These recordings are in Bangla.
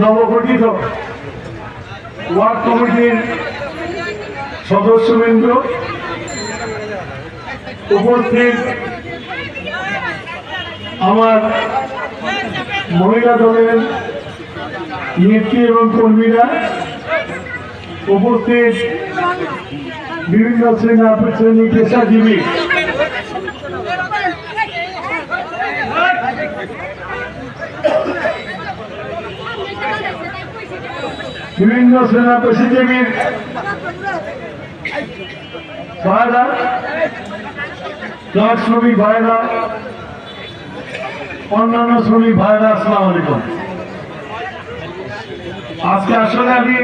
নবগঠিত ওয়ার্ড কমিটির সদস্যবৃন্দ, উপস্থিত আমার মহিলা দলের নেত্রী এবং কর্মীরা, উপস্থিত বিভিন্ন শ্রেণী পেশাজীবী, বিভিন্ন সেনা পেশাজীবীর ভাইরা, ট্রাক শ্রমিক ভাইরা, অন্যান্য শ্রমিক ভাইরা, আসসালামু আলাইকুম। আজকে আসলে আমি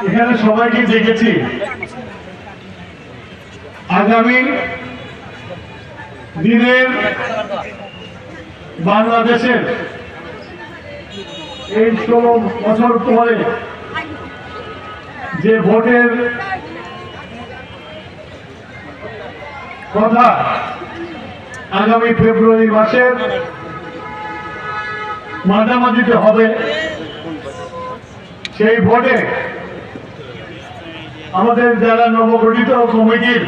এখানে সবাইকে দেখেছি আগামী দিনের বাংলাদেশের এই 16 বছর পরে যে ভোটের কথা আগামী ফেব্রুয়ারি মাসের মাঝামাঝিতে হবে, সেই ভোটে আমাদের যারা নবগঠিত কমিটির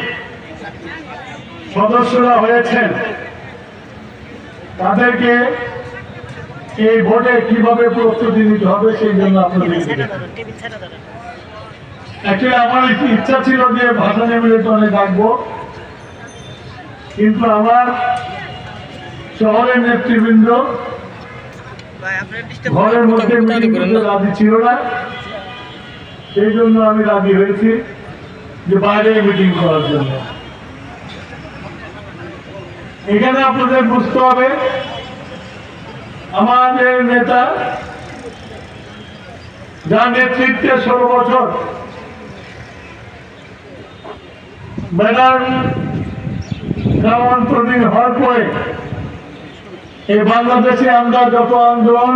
সদস্যরা হয়েছেন তাদেরকে এই ভোটে কিভাবে প্রস্তুতি নিতে হবে সেই জন্য আপনাদের অ্যাকচুয়ালি আমার ইচ্ছা ছিল যে ভাষণে মিলিটনে ডাকবো, কিন্তু আমার শহরের নেতৃবৃন্দ ঘরের মধ্যে রাজি ছিল না, সেই জন্য আমি রাজি হয়েছি যে বাইরে মিটিং করার জন্য। এখানে আপনাদের বুঝতে হবে আমাদের নেতা যার নেতৃত্বে 16 বছর ম্যাডাম গ্রামান্তরীণ হওয়ার পরে এই বাংলাদেশে আমরা যত আন্দোলন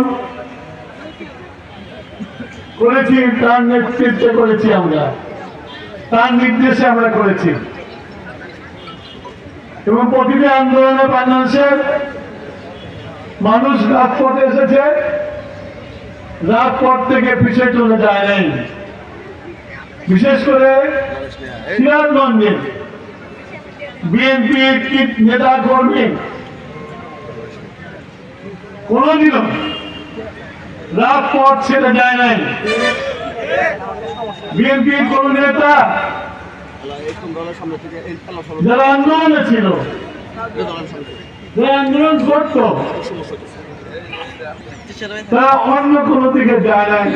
করেছি তার নেতৃত্বে করেছি, আমরা তার নির্দেশে আমরা করেছি, এবং প্রতিটি আন্দোলনে বাংলাদেশের মানুষ রাজপথে এসেছে, রাজপথ থেকে পিছিয়ে চলে যায় নাই। বিশেষ করে সিরাজগঞ্জে বিএনপির নেতা কর্মী কোনদিনও রাজপথ ছেড়ে যায় নাই। বিএনপির কোন নেতা যারা আন্দোলনে ছিল, যারা আন্দোলন করত, তারা অন্য কোনো দিকে যায় নাই।